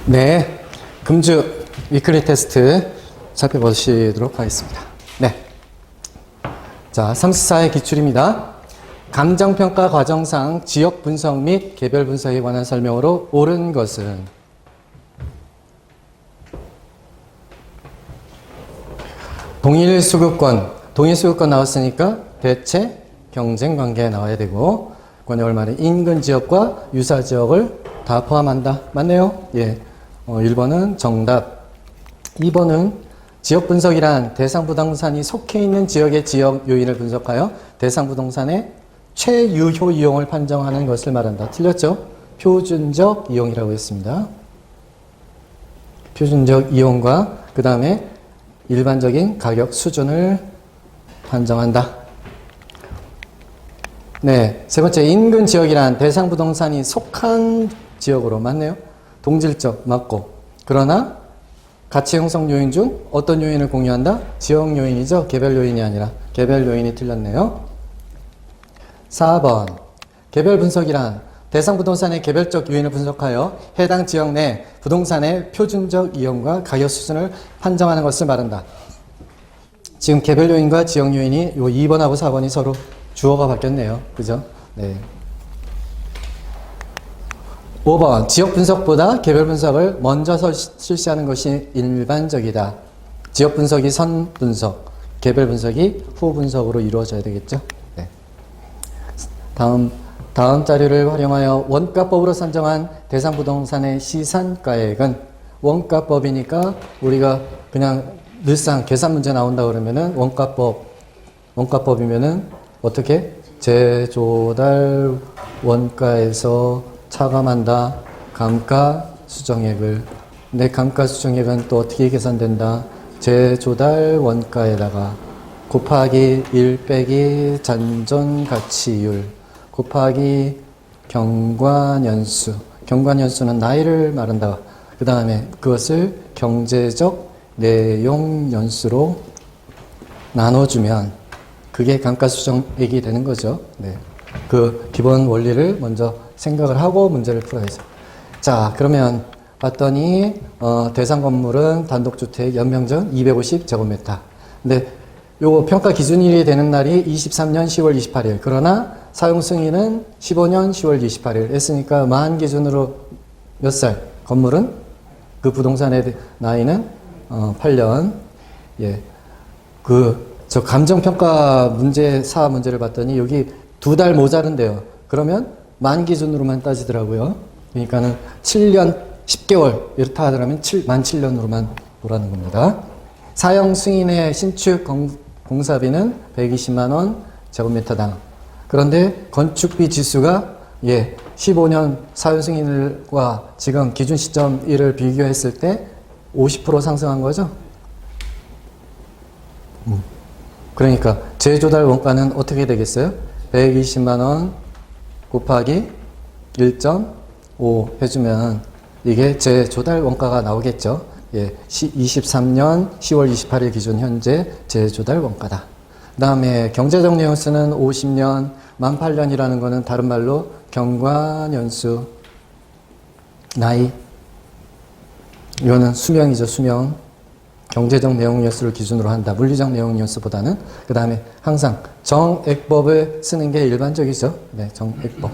네, 금주 위클리 테스트 살펴보시도록 하겠습니다. 네. 자, 34의 기출입니다. 감정평가 과정상 지역 분석 및 개별 분석에 관한 설명으로 옳은 것은 동일 수급권 나왔으니까 대체 경쟁 관계 나와야 되고, 권역을 말해 인근 지역과 유사 지역을 다 포함한다. 맞네요? 예. 1번은 정답. 2번은 지역 분석이란 대상 부동산이 속해 있는 지역의 지역 요인을 분석하여 대상 부동산의 최유효 이용을 판정하는 것을 말한다. 틀렸죠? 표준적 이용이라고 했습니다. 표준적 이용과 그 다음에 일반적인 가격 수준을 판정한다. 네, 세 번째, 인근 지역이란 대상 부동산이 속한 지역으로. 맞네요? 동질적 맞고, 그러나 가치 형성 요인 중 어떤 요인을 공유한다? 지역 요인이죠. 개별 요인이 아니라. 개별 요인이 틀렸네요. 4번, 개별 분석이란 대상 부동산의 개별적 요인을 분석하여 해당 지역 내 부동산의 표준적 이용과 가격 수준을 판정하는 것을 말한다. 지금 개별 요인과 지역 요인이 요 2번하고 4번이 서로 주어가 바뀌었네요. 그죠? 네. 5번, 지역 분석보다 개별 분석을 먼저 실시하는 것이 일반적이다. 지역 분석이 선 분석, 개별 분석이 후 분석으로 이루어져야 되겠죠? 네. 다음 자료를 활용하여 원가법으로 산정한 대상 부동산의 시산가액은, 원가법이니까 우리가 그냥 늘상 계산 문제 나온다 그러면은 원가법이면은 어떻게? 제조달 원가에서 차감한다. 감가 수정액을. 내 감가 수정액은 또 어떻게 계산된다? 제조달 원가에다가 곱하기 1 빼기 잔존가치율 곱하기 경관연수. 경관연수는 나이를 말한다. 그 다음에 그것을 경제적 내용연수로 나눠주면 그게 감가수정액이 되는 거죠. 네. 그 기본 원리를 먼저 생각을 하고 문제를 풀어야죠. 자, 그러면 봤더니 대상 건물은 단독주택 연평전 250제곱미터. 근데 요거 평가 기준일이 되는 날이 23년 10월 28일. 그러나 사용 승인은 15년 10월 28일 했으니까 만 기준으로 몇 살? 건물은 그 부동산의 나이는 8년. 예. 저 감정평가 문제사 문제를 봤더니 여기 2달 모자른데요. 그러면 만 기준으로만 따지더라고요. 그러니까는 7년 10개월 이렇다 하더라면 만 7년으로만 보라는 겁니다. 사용 승인의 신축 공사비는 120만 원 제곱미터당. 그런데 건축비 지수가 15년 사용 승인과 지금 기준 시점 1을 비교했을 때 50% 상승한 거죠. 그러니까 제조달 원가는 어떻게 되겠어요? 120만 원 곱하기 1.5 해주면 이게 제조달 원가가 나오겠죠. 23년 10월 28일 기준 현재 제조달 원가다. 그 다음에 경제적 내용수는 50년, 만 8년이라는 거는 다른 말로 경관연수, 나이. 이거는 수명이죠, 수명. 경제적 내용연수를 기준으로 한다. 물리적 내용연수보다는. 그 다음에 항상 정액법을 쓰는 게 일반적이죠. 네, 정액법.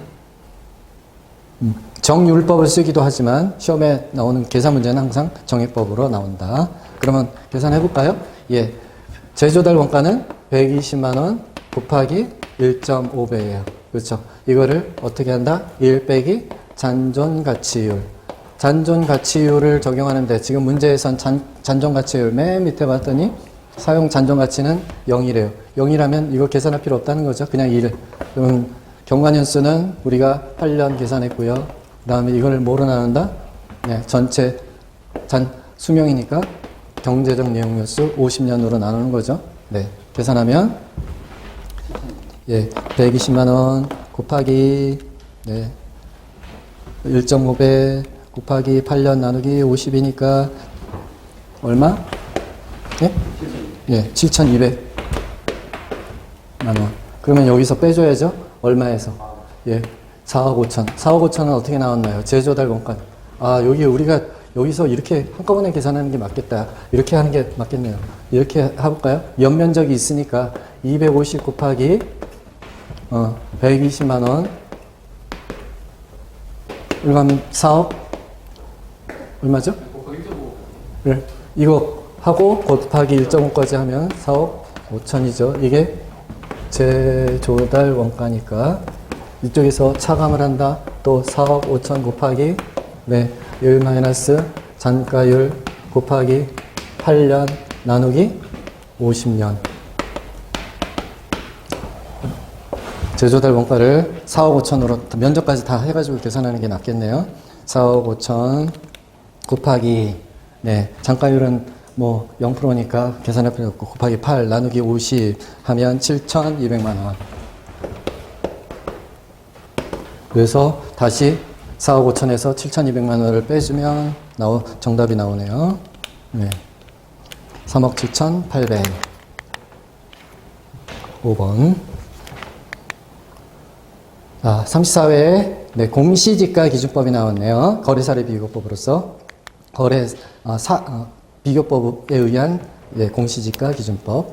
정율법을 쓰기도 하지만 시험에 나오는 계산 문제는 항상 정액법으로 나온다. 그러면 계산해 볼까요? 제조달 원가는 120만 원 곱하기 1.5배예요. 그렇죠? 이거를 어떻게 한다? 1 빼기 잔존가치율. 잔존가치율을 적용하는데 지금 문제에선 잔존가치율 맨 밑에 봤더니 사용 잔존가치는 0이래요. 0이라면 이거 계산할 필요 없다는 거죠. 그냥 1. 그럼 경관연수는 우리가 8년 계산했고요. 그 다음에 이걸 뭐로 나눈다? 전체 수명이니까 경제적 내용연수 50년으로 나누는 거죠. 네. 계산하면 120만 원 곱하기 1.5배 곱하기 8년 나누기 50이니까 얼마? 7,200만 원. 그러면 여기서 빼줘야죠. 얼마에서? 4억 5천. 4억 5천은 어떻게 나왔나요? 제조달 원가. 여기 우리가 여기서 이렇게 한꺼번에 계산하는 게 맞겠다. 이렇게 하는 게 맞겠네요. 이렇게 해볼까요? 연면적이 있으니까 250 곱하기 120만 원. 이거 하면 4억 얼마죠? 네. 이거 하고 곱하기 1.5까지 하면 4억 5천이죠. 이게 재조달 원가니까 이쪽에서 차감을 한다. 또 4억 5천 곱하기 네, 1 마이너스 잔가율 곱하기 8년 나누기 50년. 재조달 원가를 4억 5천으로 면적까지 다 해가지고 계산하는 게 낫겠네요. 4억 5천 곱하기 네, 잔가율은 뭐 0%니까 계산할 필요 없고 곱하기 8 나누기 50 하면 7,200만 원. 그래서 다시 4억 5천에서 7,200만 원을 빼주면 정답이 나오네요. 네. 3억 7,800. 5번. 34회에 네, 공시지가 기준법이 나왔네요. 거래사례 비교법으로서 비교법에 의한 네, 공시지가 기준법.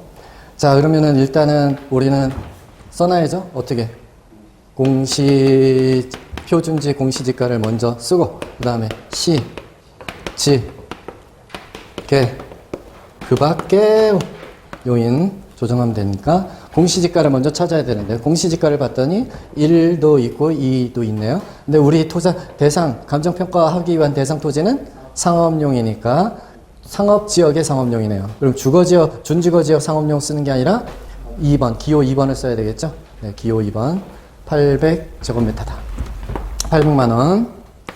자, 그러면은 일단은 우리는 써놔야죠. 어떻게? 표준지 공시지가를 먼저 쓰고 그 다음에 시, 지, 계, 그 밖의 요인 조정하면 되니까 공시지가를 먼저 찾아야 되는데 공시지가를 봤더니 1도 있고 2도 있네요. 근데 우리 감정평가하기 위한 대상 토지는 상업용이니까 상업지역의 상업용이네요. 그럼 준주거지역 상업용 쓰는 게 아니라 2번, 기호 2번을 써야 되겠죠? 네, 기호 2번. 800제곱미터당 800만원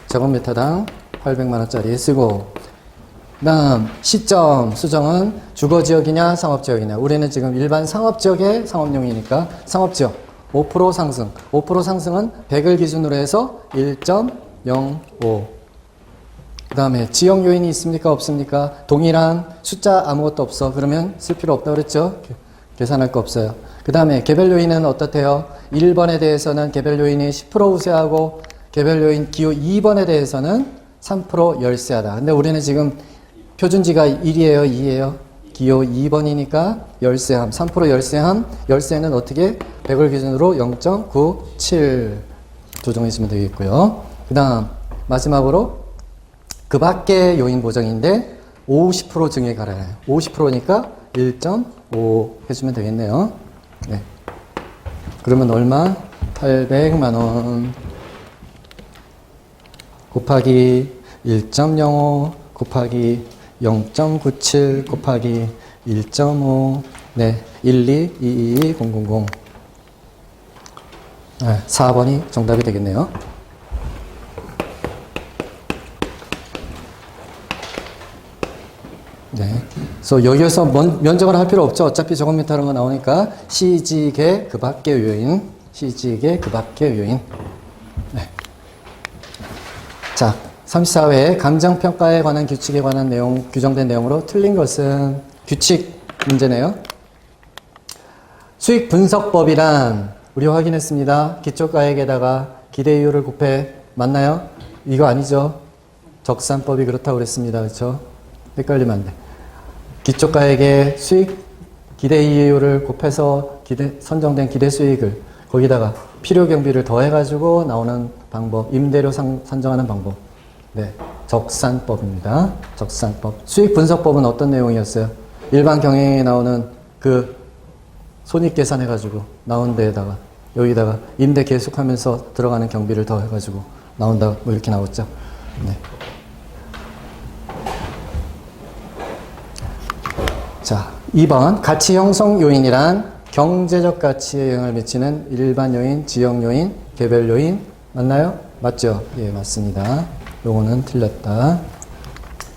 제곱미터당 800만원짜리 쓰고 그 다음 시점 수정은 주거지역이냐 상업지역이냐. 우리는 지금 일반 상업지역의 상업용이니까 상업지역 5% 상승 5% 상승은 100을 기준으로 해서 1.05. 그 다음에 지역 요인이 있습니까 없습니까? 동일한 숫자 아무것도 없어. 그러면 쓸 필요 없다고 그랬죠? 계산할 거 없어요. 그 다음에 개별 요인은 어떻대요? 1번에 대해서는 개별 요인이 10% 우세하고 개별 요인 기호 2번에 대해서는 3% 열세하다. 근데 우리는 지금 표준지가 1이에요, 2예요? 기호 2번이니까 열세함, 3% 열세함, 열세는 어떻게? 100을 기준으로 0.97 조정해주면 되겠고요. 그 다음 마지막으로 그 밖의 요인 보정인데 50% 증액 가라요. 50%니까 1.5 해주면 되겠네요. 네. 그러면 얼마? 800만원 곱하기 1.05 곱하기 0.97 곱하기 1.5 네, 1222000 네, 4번이 정답이 되겠네요. 네. 그래서 여기에서 면적을 할 필요 없죠. 어차피 제곱미터라는 거 나오니까 시직의 그 밖의 요인, 시직의 그 밖의 요인. 네. 자, 34회 감정평가에 관한 규칙에 관한 내용, 규정된 내용으로 틀린 것은 규칙 문제네요. 수익분석법이란 우리 확인했습니다. 기초가액에다가 기대이율을 곱해. 맞나요? 이거 아니죠. 적산법이 그렇다고 그랬습니다. 그렇죠? 헷갈리면 안 돼. 기초가액의 수익 기대이율을 곱해서 선정된 기대수익을 거기다가 필요경비를 더해가지고 나오는 방법, 임대료 산정하는 방법. 네, 적산법입니다. 적산법. 수익분석법은 어떤 내용이었어요? 일반 경영에 나오는 그 손익 계산해가지고 나온 데에다가 여기다가 임대 계속하면서 들어가는 경비를 더해가지고 나온다, 뭐 이렇게 나왔죠. 네. 자, 2번 가치 형성 요인이란 경제적 가치에 영향을 미치는 일반 요인, 지역 요인, 개별 요인 맞나요? 맞죠? 예, 맞습니다. 요거는 틀렸다.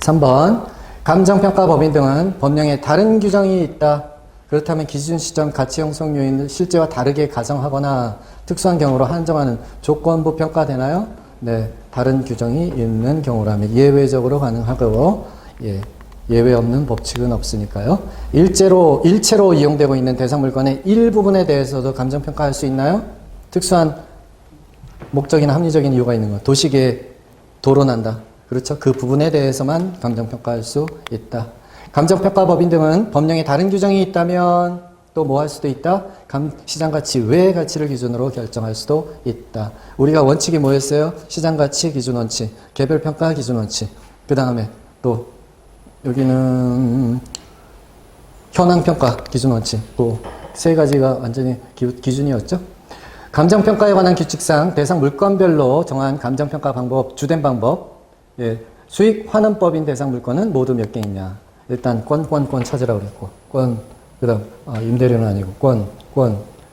3번 감정평가 법인 등은 법령에 다른 규정이 있다. 그렇다면 기준 시점 가치 형성 요인을 실제와 다르게 가정하거나 특수한 경우로 한정하는 조건부 평가되나요? 네, 다른 규정이 있는 경우라면 예외적으로 가능하고 예. 예외 없는 법칙은 없으니까요. 일체로 이용되고 있는 대상 물건의 일부분에 대해서도 감정평가할 수 있나요? 특수한 목적이나 합리적인 이유가 있는 거. 도시계에 도로 난다. 그렇죠. 그 부분에 대해서만 감정평가할 수 있다. 감정평가법인 등은 법령에 다른 규정이 있다면 또 뭐 할 수도 있다? 시장가치 외의 가치를 기준으로 결정할 수도 있다. 우리가 원칙이 뭐였어요? 시장가치 기준 원칙, 개별평가 기준 원칙. 그 다음에 또 여기는 현황평가 기준 원칙. 그 세 가지가 완전히 기준이었죠. 감정평가에 관한 규칙상 대상 물건별로 정한 감정평가 방법, 주된 방법. 예, 수익 환원법인 대상 물건은 모두 몇 개 있냐. 일단 권 찾으라고 그랬고, 그 다음, 임대료는 아니고,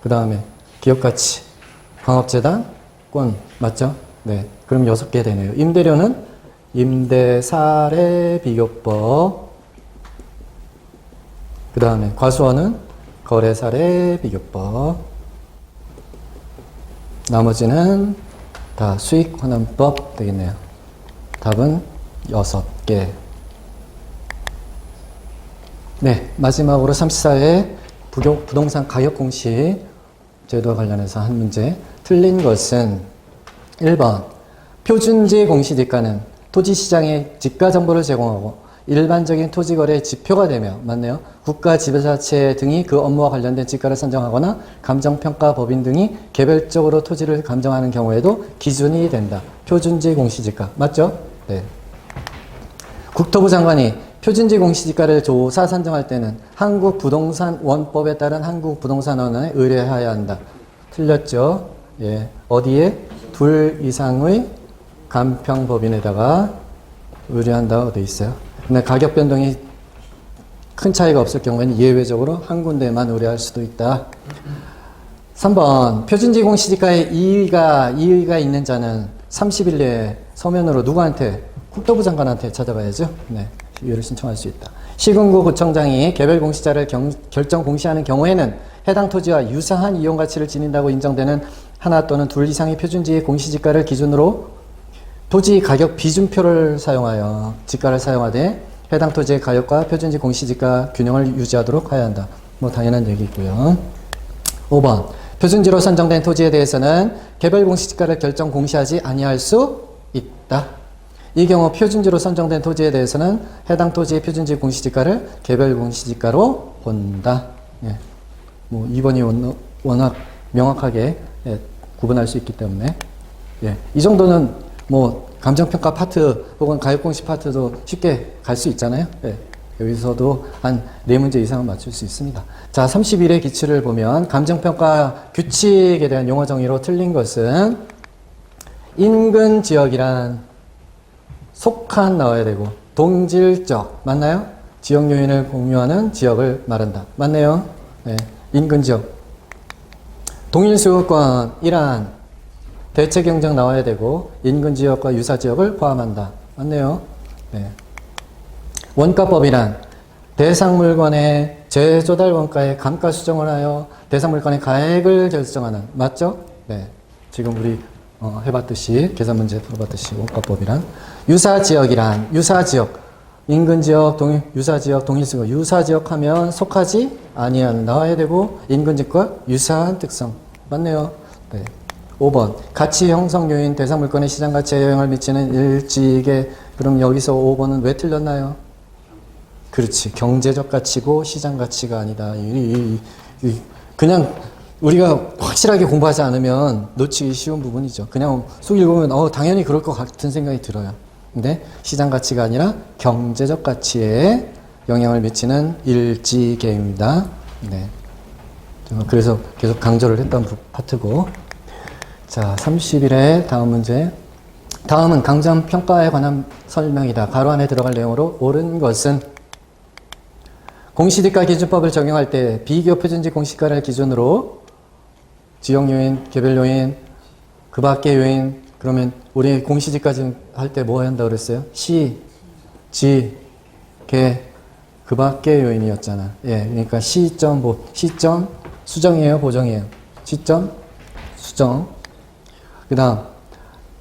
그 다음에 기업가치, 광업재단, 맞죠? 네. 그럼 6개 되네요. 임대료는 임대사례 비교법, 그 다음에 과수원은 거래사례 비교법, 나머지는 다 수익환원법 되겠네요. 답은 6개. 네, 마지막으로 34회 부동산 가격 공시 제도와 관련해서 한 문제. 틀린 것은 1번 표준지 공시지가는 토지시장에 지가 정보를 제공하고 일반적인 토지거래의 지표가 되며, 맞네요. 국가 지자체 등이 그 업무와 관련된 지가를 선정하거나 감정평가법인 등이 개별적으로 토지를 감정하는 경우에도 기준이 된다. 표준지 공시지가. 맞죠? 네. 국토부 장관이 표준지 공시지가를 조사 선정할 때는 한국부동산원법에 따른 한국부동산원에 의뢰해야 한다. 틀렸죠? 예. 어디에? 2 이상의 감평법인에다가 의뢰한다고 돼 있어요. 근데 가격 변동이 큰 차이가 없을 경우에는 예외적으로 한 군데만 의뢰할 수도 있다. 3번 표준지 공시지가에 이의가 있는 자는 30일 내에 서면으로 누구한테? 국토부 장관한테 찾아가야죠. 네, 이의를 신청할 수 있다. 시군구 구청장이 개별 공시자를 결정 공시하는 경우에는 해당 토지와 유사한 이용 가치를 지닌다고 인정되는 하나 또는 2 이상의 표준지 공시지가를 기준으로 토지 가격 비준표를 사용하여 지가를 사용하되 해당 토지의 가격과 표준지 공시지가 균형을 유지하도록 하여야 한다. 뭐 당연한 얘기고요. 5번 표준지로 선정된 토지에 대해서는 개별 공시지가를 결정 공시하지 아니할 수 있다. 이 경우 표준지로 선정된 토지에 대해서는 해당 토지의 표준지 공시지가를 개별 공시지가로 본다. 예. 뭐 2번이 워낙 명확하게 구분할 수 있기 때문에 예. 이 정도는 뭐 감정평가 파트 혹은 가격공시 파트도 쉽게 갈 수 있잖아요. 예. 여기서도 한 4문제 이상은 맞출 수 있습니다. 자, 31의 기출을 보면 감정평가 규칙에 대한 용어 정의로 틀린 것은 인근 지역이란 속한 나와야 되고 동질적 맞나요? 지역 요인을 공유하는 지역을 말한다. 맞네요. 네. 인근 지역. 동일수요권이란 대체 경쟁 나와야 되고 인근 지역과 유사 지역을 포함한다. 맞네요. 네. 원가법이란 대상 물건의 재조달 원가의 감가 수정을 하여 대상 물건의 가액을 결정하는. 맞죠? 네. 지금 우리 해봤듯이 계산 문제 풀어봤듯이 원가법이란 유사 지역이란 유사 지역 인근 지역 유사 지역 동일수요 유사 지역 하면 속하지 아니하는 나와야 되고 인근 지역과 유사한 특성. 맞네요. 네. 5번 가치 형성 요인 대상 물건의 시장 가치에 영향을 미치는 일찍의. 그럼 여기서 5번은 왜 틀렸나요? 그렇지. 경제적 가치고 시장 가치가 아니다. 그냥 우리가 확실하게 공부하지 않으면 놓치기 쉬운 부분이죠. 그냥 속 읽으면 당연히 그럴 것 같은 생각이 들어요. 근데 시장 가치가 아니라 경제적 가치에 영향을 미치는 일지계입니다. 네. 그래서 계속 강조를 했던 파트고. 자, 30일의 다음 문제. 다음은 감정평가에 관한 설명이다. 가로 안에 들어갈 내용으로 옳은 것은 공시지가 기준법을 적용할 때 비교 표준지 공시가를 기준으로 지역 요인, 개별 요인, 그 밖의 요인. 그러면 우리 공시지가 할 때 뭐 한다고 그랬어요? 시, 지, 개, 그 밖의 요인이었잖아. 예, 그러니까 시점, 수정이에요, 보정이에요? 시점, 수정. 그 다음,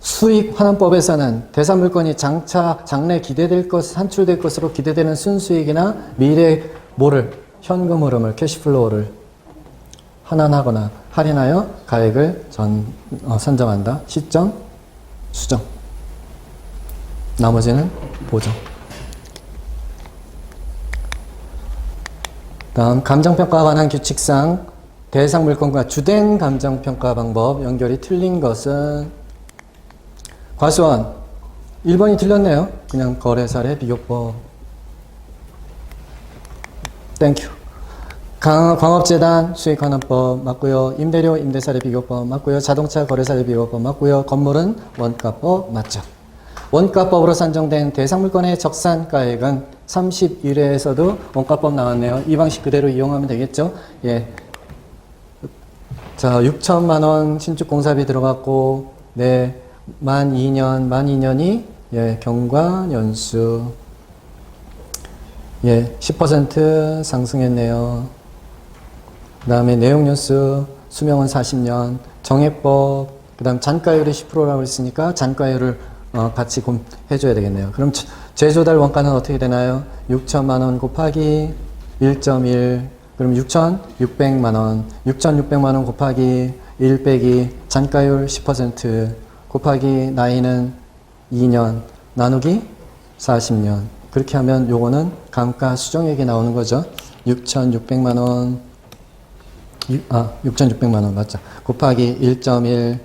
수익환원법에서는 대상 물건이 장래 기대될 것, 산출될 것으로 기대되는 순수익이나 미래 현금 흐름을, 캐시플로우를 환원하거나 할인하여 가액을 선정한다. 시점, 수정. 나머지는 보정. 다음 감정평가에 관한 규칙상 대상 물건과 주된 감정평가 방법 연결이 틀린 것은 과수원 1번이 틀렸네요. 그냥 거래사례 비교법. 땡큐. 광업재단 수익환원법 맞고요. 임대료 임대사례 비교법 맞고요. 자동차 거래사례 비교법 맞고요. 건물은 원가법 맞죠. 원가법으로 산정된 대상물건의 적산가액은 31회에서도 원가법 나왔네요. 이 방식 그대로 이용하면 되겠죠. 예. 자, 6천만 원 신축 공사비 들어갔고, 네, 만 2년이 예, 경과 연수. 예, 10% 상승했네요. 그 다음에 내용 연수, 수명은 40년, 정액법, 그 다음 잔가율이 10%라고 했으니까 잔가율을 같이 해줘야 되겠네요. 그럼 재조달 원가는 어떻게 되나요? 6천만 원 곱하기 1.1, 그럼 6,600만 원, 6,600만 원 곱하기 1 빼기 잔가율 10% 곱하기 나이는 2년 나누기 40년. 그렇게 하면 요거는 감가 수정액이 나오는 거죠. 6,600만 원, 6,600만 원 맞죠? 곱하기 1.1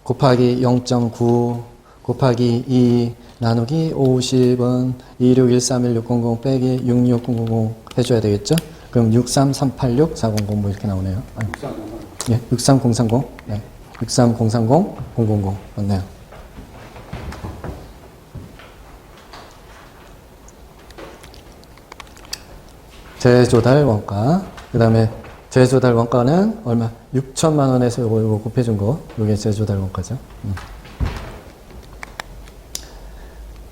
곱하기 0.9 곱하기 2 나누기 50은 26131,600 빼기 66000 해줘야 되겠죠? 그럼 63386,400 뭐 이렇게 나오네요. 예, 63030. 네. 63030,000 맞네요. 재조달 원가. 그 다음에 재조달 원가는 얼마? 6천만 원에서 요거 곱해준 거. 요게 재조달 원가죠.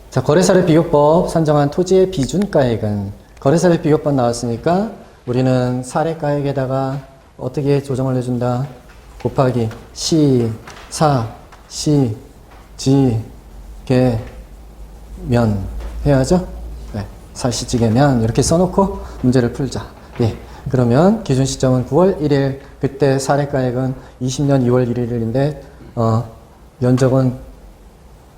자, 거래사례 비교법 산정한 토지의 비준가액은 거래사례 비교법 나왔으니까 우리는 사례가액에다가 어떻게 조정을 해준다? 곱하기 시, 사, 시, 지, 개, 면 해야죠? 네. 사시지개면 이렇게 써놓고 문제를 풀자. 예. 그러면 기준 시점은 9월 1일, 그때 사례가액은 20년 2월 1일인데 면적은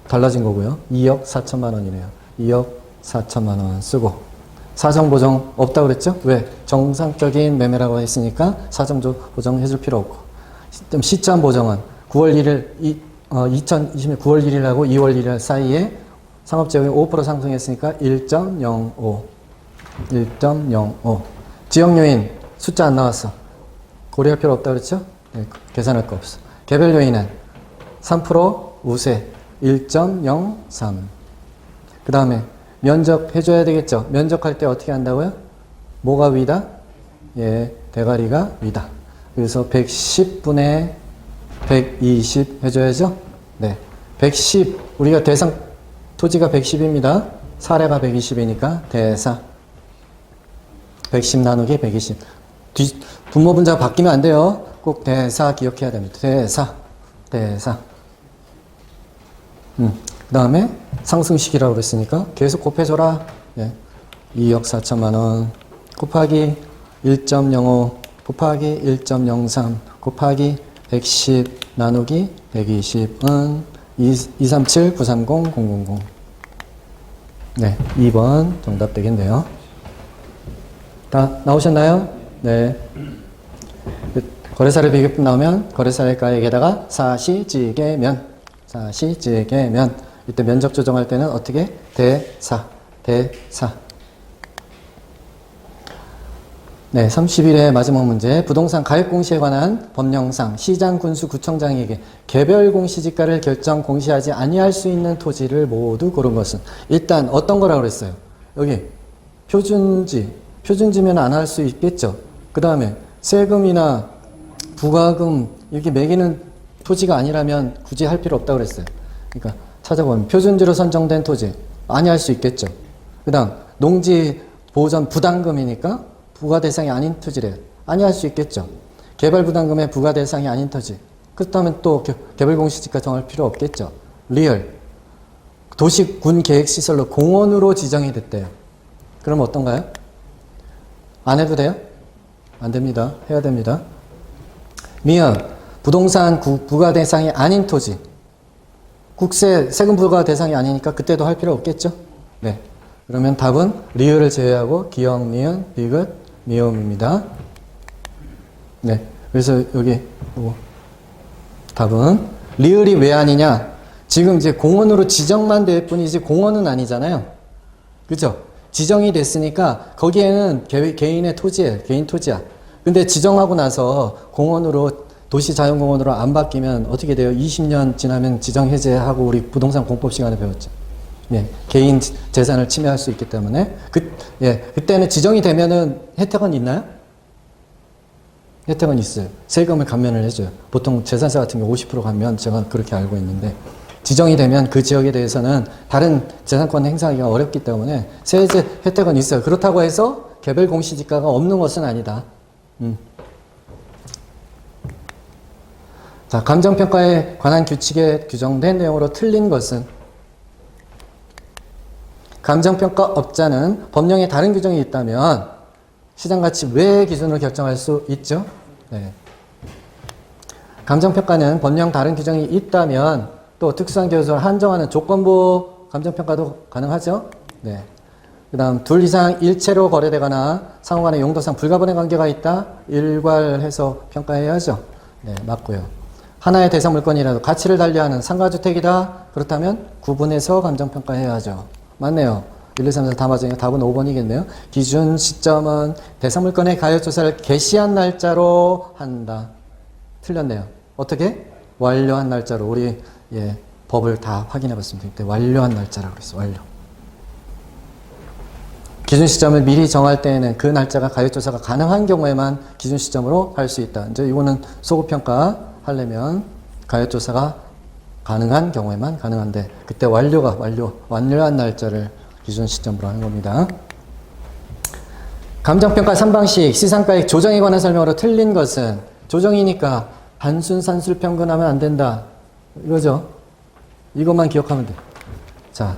달라진 거고요. 2억 4천만 원이네요. 2억 4천만 원 쓰고 사정보정 없다고 그랬죠? 왜? 정상적인 매매라고 했으니까 사정보정 해줄 필요 없고 시점 보정은 9월 1일 2020년 9월 1일하고 2월 1일 사이에 상업지역이 5% 상승했으니까 1.05 지역요인 숫자 안 나왔어. 고려할 필요 없다 그랬죠? 네, 계산할 거 없어. 개별 요인은 3% 우세 1.03. 그 다음에 면적 해줘야 되겠죠? 면적할 때 어떻게 한다고요? 뭐가 위다? 예, 대가리가 위다. 그래서 110분의 120 해줘야죠? 네. 110, 우리가 대상 토지가 110입니다. 사례가 120이니까 대사. 110 나누기 120. 분모 분자가 바뀌면 안 돼요. 꼭 대사 기억해야 됩니다. 대사. 그 다음에 상승시기라고 그랬으니까 계속 곱해줘라. 예. 2억 4천만 원 곱하기 1.05 곱하기 1.03 곱하기 110 나누기 120은 237-930-000. 네, 2번 정답 되겠네요. 다 나오셨나요? 네. 거래사례 비교법 나오면 거래사례가액에다가 사시지개면 이때 면적 조정할 때는 어떻게? 대사. 네, 31회 마지막 문제. 부동산 가액 공시에 관한 법령상 시장, 군수, 구청장에게 개별 공시지가를 결정 공시하지 아니할 수 있는 토지를 모두 고른 것은 일단 어떤 거라고 그랬어요? 여기 표준지면 안 할 수 있겠죠. 그 다음에 세금이나 부가금 이렇게 매기는 토지가 아니라면 굳이 할 필요 없다고 그랬어요. 그러니까 찾아보면 표준지로 선정된 토지 아니 할 수 있겠죠. 그 다음 농지 보전 부담금이니까 부과 대상이 아닌 토지래 아니 할 수 있겠죠. 개발 부담금의 부과 대상이 아닌 토지 그렇다면 또 개별 공시지가 정할 필요 없겠죠. 리얼 도시군 계획시설로 공원으로 지정이 됐대요. 그럼 어떤가요? 안 해도 돼요? 안 됩니다. 해야 됩니다. 미연 부동산 부과 대상이 아닌 토지 국세 세금 부과 대상이 아니니까 그때도 할 필요 없겠죠? 네. 그러면 답은 리을을 제외하고 기역, 니은, 비긋, 미음입니다. 네. 그래서 여기 답은 리을이 왜 아니냐? 지금 이제 공원으로 지정만 될 뿐이지 공원은 아니잖아요. 그죠? 지정이 됐으니까 거기에는 개인의 토지예요. 개인 토지야. 근데 지정하고 나서 공원으로 도시자연공원으로 안 바뀌면 어떻게 돼요? 20년 지나면 지정 해제하고 우리 부동산 공법 시간에 배웠죠. 예, 개인 재산을 침해할 수 있기 때문에 그때는 지정이 되면은 혜택은 있나요? 혜택은 있어요. 세금을 감면을 해줘요. 보통 재산세 같은 경우 50% 감면 제가 그렇게 알고 있는데 지정이 되면 그 지역에 대해서는 다른 재산권 행사하기가 어렵기 때문에 세제 혜택은 있어요. 그렇다고 해서 개별 공시지가가 없는 것은 아니다. 자, 감정평가에 관한 규칙에 규정된 내용으로 틀린 것은 감정평가업자는 법령에 다른 규정이 있다면 시장가치 외의 기준으로 결정할 수 있죠. 네. 감정평가는 법령 다른 규정이 있다면 또 특수한 교수를 한정하는 조건부 감정평가도 가능하죠. 네. 그 다음 둘 이상 일체로 거래되거나 상호간의 용도상 불가분의 관계가 있다. 일괄해서 평가해야죠. 네, 맞고요. 하나의 대상 물건이라도 가치를 달리하는 상가주택이다. 그렇다면 구분해서 감정평가해야죠. 맞네요. 1, 2, 3, 4 다 맞으니까 답은 5번이겠네요. 기준 시점은 대상 물건의 가액조사를 개시한 날짜로 한다. 틀렸네요. 어떻게? 완료한 날짜로. 우리 법을 다 확인해 봤습니다. 그때 완료한 날짜라고 그랬어. 완료. 기준 시점을 미리 정할 때에는 그 날짜가 가액조사가 가능한 경우에만 기준 시점으로 할 수 있다. 이제 이거는 소급평가 하려면 가액조사가 가능한 경우에만 가능한데 그때 완료한 날짜를 기준 시점으로 하는 겁니다. 감정평가 3방식 시상가액 조정에 관한 설명으로 틀린 것은 조정이니까 단순 산술 평균하면 안 된다. 이거죠. 이것만 기억하면 돼. 자,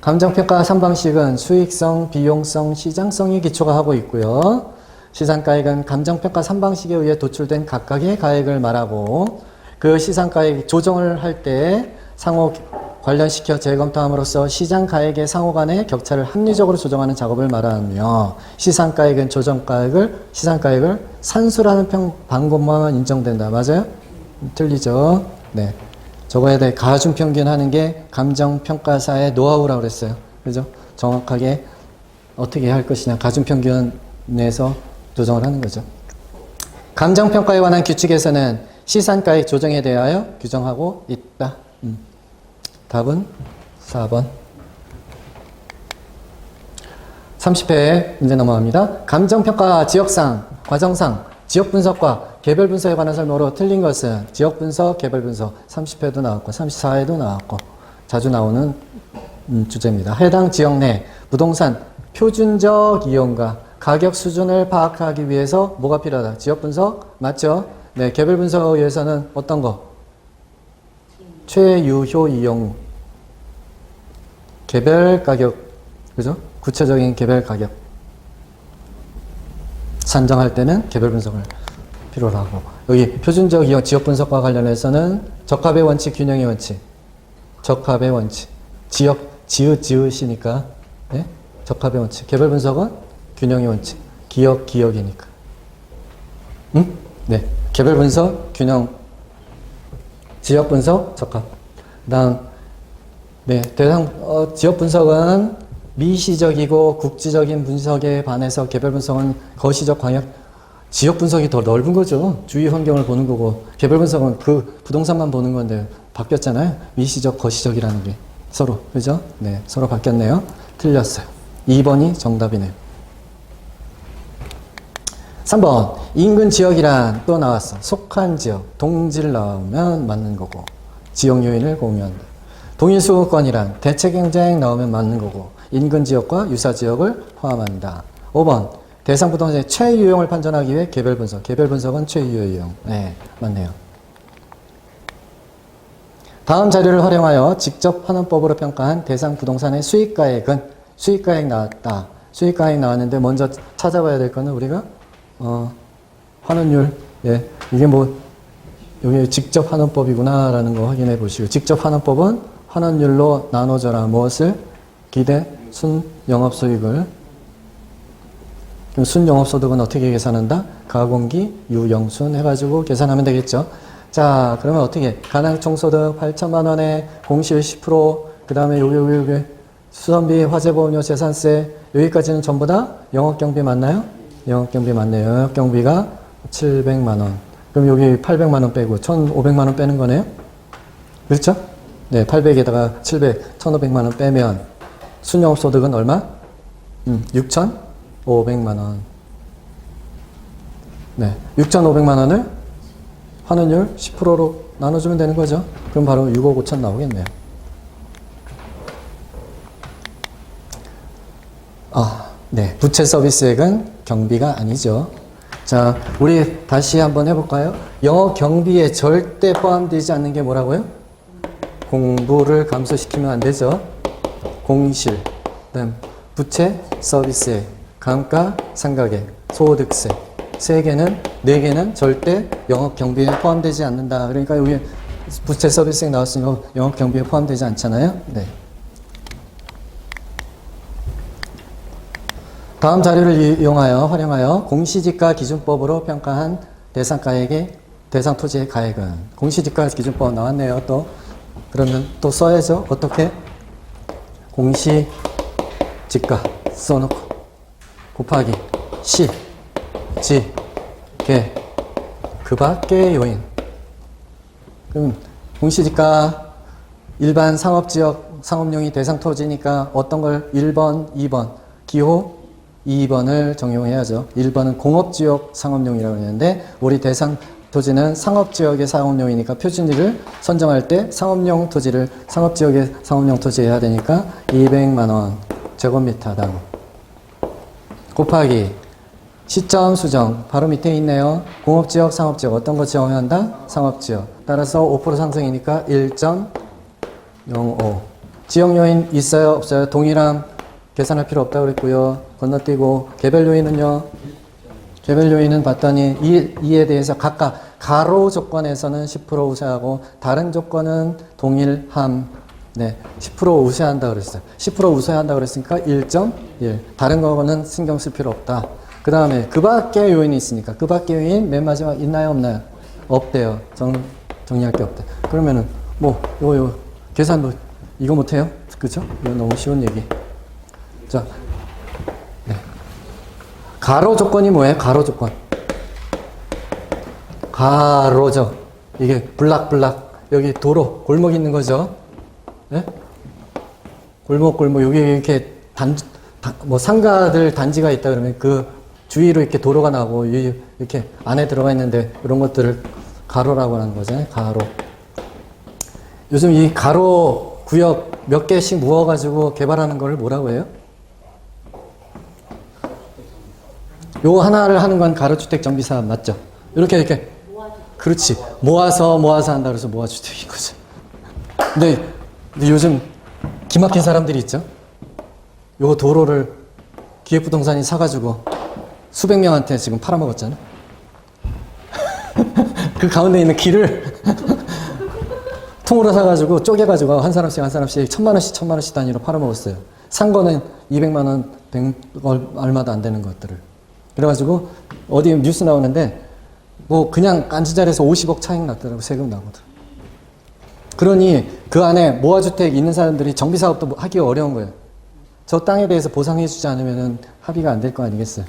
감정평가 3방식은 수익성, 비용성, 시장성이 기초가 하고 있고요. 시상가액은 감정평가 3방식에 의해 도출된 각각의 가액을 말하고 그 시상가액 조정을 할 때 상호 관련시켜 재검토함으로써 시장가액의 상호 간의 격차를 합리적으로 조정하는 작업을 말하며 시상가액은 시상가액을 산술하는 방법만 인정된다. 맞아요? 틀리죠? 네. 저거에 대해 가중평균 하는 게 감정평가사의 노하우라고 그랬어요. 그죠? 정확하게 어떻게 할 것이냐. 가중평균에서 조정을 하는 거죠. 감정평가에 관한 규칙에서는 시상가액 조정에 대하여 규정하고 있다. 답은 4번. 30회 문제 넘어갑니다. 감정평가 지역상, 과정상, 지역분석과 개별분석에 관한 설명으로 틀린 것은 지역분석, 개별분석 30회도 나왔고 34회도 나왔고 자주 나오는 주제입니다. 해당 지역 내 부동산 표준적 이용과 가격 수준을 파악하기 위해서 뭐가 필요하다? 지역분석? 맞죠? 네, 개별분석에 의해서는 어떤 거? 최유효 이용 개별 가격, 그죠? 구체적인 개별 가격 산정할 때는 개별 분석을 필요로 하고 여기 표준적 이용 지역 분석과 관련해서는 적합의 원칙, 균형의 원칙, 적합의 원칙, 지역 지읒이니까 네? 적합의 원칙, 개별 분석은 균형의 원칙, 기억이니까. 네, 개별 분석, 균형, 지역 분석, 적합. 그다음 네, 지역 분석은 미시적이고 국지적인 분석에 반해서 개별 분석은 거시적 광역, 지역 분석이 더 넓은 거죠. 주위 환경을 보는 거고 개별 분석은 그 부동산만 보는 건데 바뀌었잖아요. 미시적, 거시적이라는 게 서로, 그죠? 네, 서로 바뀌었네요. 틀렸어요. 2번이 정답이네요. 3번 인근 지역이란 또 나왔어. 속한 지역, 동질 나오면 맞는 거고 지역 요인을 공유한다. 동일수급권이란 대체경쟁 나오면 맞는 거고 인근 지역과 유사 지역을 포함한다. 5번 대상 부동산의 최유용을 판단하기 위해 개별 분석. 개별 분석은 최유용. 네, 맞네요. 다음 자료를 활용하여 직접 환원법으로 평가한 대상 부동산의 수익가액은 수익가액 나왔다. 수익가액 나왔는데 먼저 찾아봐야 될 거는 우리가 환원율. 예, 이게 뭐 여기 직접 환원법이구나라는 거 확인해 보시고, 직접 환원법은 환원율로 나눠줘라. 무엇을? 기대 순영업소득을. 그럼 순영업소득은 어떻게 계산한다? 가공기 유영순 해가지고 계산하면 되겠죠. 자, 그러면 어떻게? 가당총소득 8천만 원에 공시율 10%, 그 다음에 여기 수선비, 화재보험료, 재산세, 여기까지는 전부 다 영업경비 맞나요? 영업경비 맞네요. 영업경비가 700만 원. 그럼 여기 800만 원 빼고 1,500만 원 빼는 거네요? 그렇죠? 네, 800에다가 700, 1,500만 원 빼면 순영업소득은 얼마? 6,500만 원. 네, 6,500만 원을 환원율 10%로 나눠주면 되는 거죠. 그럼 바로 6억 5천 나오겠네요. 네. 부채 서비스액은 경비가 아니죠. 자, 우리 다시 한번 해볼까요? 영업 경비에 절대 포함되지 않는 게 뭐라고요? 공부를 감소시키면 안 되죠. 공실, 그다음 부채 서비스액, 감가 상가액, 소득세. 4개는 절대 영업 경비에 포함되지 않는다. 그러니까 여기 부채 서비스액 나왔으니까 영업 경비에 포함되지 않잖아요. 네. 다음 자료를 활용하여 공시지가 기준법으로 평가한 대상가액의 대상 토지의 가액은, 공시지가 기준법 나왔네요. 또 그러면 또 써야죠. 어떻게? 공시지가 써놓고 곱하기 시, 지, 개, 그 밖의 요인. 그럼 공시지가 일반 상업지역 상업용이 대상 토지니까 어떤 걸 1번, 2번 기호 2번을 정용해야죠. 1번은 공업지역 상업용이라고 했는데 우리 대상 토지는 상업지역의 상업용이니까 표준지를 선정할 때 상업용 토지를 상업지역의 상업용 토지 해야 되니까 200만 원 제곱미터당 곱하기 시점 수정 바로 밑에 있네요. 공업지역, 상업지역 어떤 거 지정한다? 상업지역. 따라서 5% 상승이니까 1.05. 지역 요인 있어요? 없어요? 동일함 계산할 필요 없다고 그랬고요. 건너뛰고 개별 요인은요. 개별 요인은 봤더니 이에 대해서 각각 가로 조건에서는 10% 우세하고 다른 조건은 동일함. 네, 10% 우세한다 그랬어요. 10% 우세한다 그랬으니까 1.1. 다른 거는 신경 쓸 필요 없다. 그 다음에 그 밖의 요인이 있으니까 그 밖의 요인 맨 마지막 있나요 없나요? 없대요. 정리할 게 없대. 그러면은 뭐 요 계산 뭐 이거 못해요? 그죠? 이거 너무 쉬운 얘기. 자, 네. 가로 조건이 뭐예요? 가로 조건. 가로죠. 이게 블락블락 여기 도로 골목 있는 거죠. 네? 골목 여기 이렇게 뭐 상가들 단지가 있다 그러면 그 주위로 이렇게 도로가 나고 이렇게 안에 들어가 있는데 이런 것들을 가로라고 하는 거잖아요. 가로. 요즘 이 가로 구역 몇 개씩 모아가지고 개발하는 걸 뭐라고 해요? 요거 하나를 하는 건 가로주택 정비사업 맞죠? 이렇게 그렇지. 모아서 한다 그래서 모아주택인 거죠. 근데 요즘 기막힌 사람들이 있죠? 요거 도로를 기획부동산이 사가지고 수백 명한테 지금 팔아먹었잖아요. 그 가운데 있는 길을 통으로 사가지고 쪼개가지고 한 사람씩 1,000만 원씩 단위로 팔아먹었어요. 산 거는 200만 원, 100, 얼마도 안 되는 것들을. 그래가지고 어디 뉴스 나오는데 뭐 그냥 앉은 자리에서 50억 차익 났더라고. 세금 나거든. 그러니 그 안에 모아주택 있는 사람들이 정비사업도 하기 어려운 거예요. 저 땅에 대해서 보상해주지 않으면 합의가 안 될 거 아니겠어요.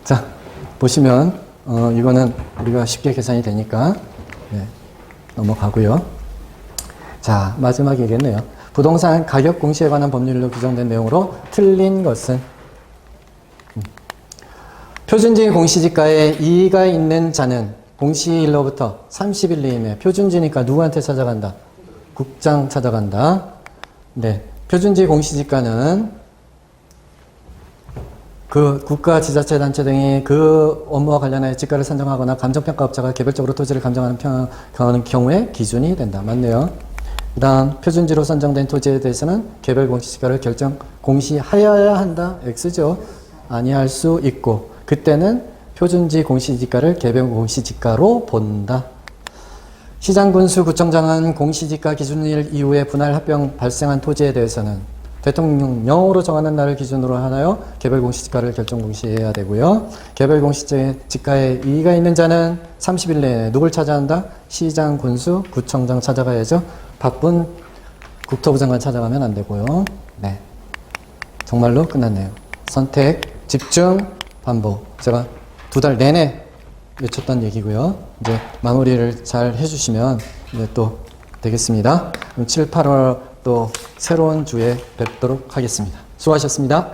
자, 보시면 이거는 우리가 쉽게 계산이 되니까 네, 넘어가고요. 자, 마지막이겠네요. 부동산 가격 공시에 관한 법률로 규정된 내용으로 틀린 것은 표준지 공시지가에 이의가 있는 자는 공시일로부터 30일 이내에 표준지니까 누구한테 찾아간다? 국장 찾아간다. 네, 표준지 공시지가는 그 국가, 지자체, 단체 등이 그 업무와 관련하여 지가를 산정하거나 감정평가업자가 개별적으로 토지를 감정하는 경우에 기준이 된다. 맞네요. 그 다음 표준지로 선정된 토지에 대해서는 개별 공시지가를 공시하여야 한다. X죠. 아니할 수 있고 그때는 표준지 공시지가를 개별 공시지가로 본다. 시장군수구청장은 공시지가 기준일 이후에 분할 합병 발생한 토지에 대해서는 대통령령으로 정하는 날을 기준으로 하나요? 개별 공시지가를 결정 공시해야 되고요. 개별 공시지가에 이의가 있는 자는 30일 내에 누굴 찾아간다? 시장, 군수, 구청장 찾아가야죠. 바쁜 국토부 장관 찾아가면 안 되고요. 네. 정말로 끝났네요. 선택, 집중, 반복. 제가 2달 내내 외쳤던 얘기고요. 이제 마무리를 잘 해주시면 이제 또 되겠습니다. 그럼 7, 8월 또 새로운 주에 뵙도록 하겠습니다. 수고하셨습니다.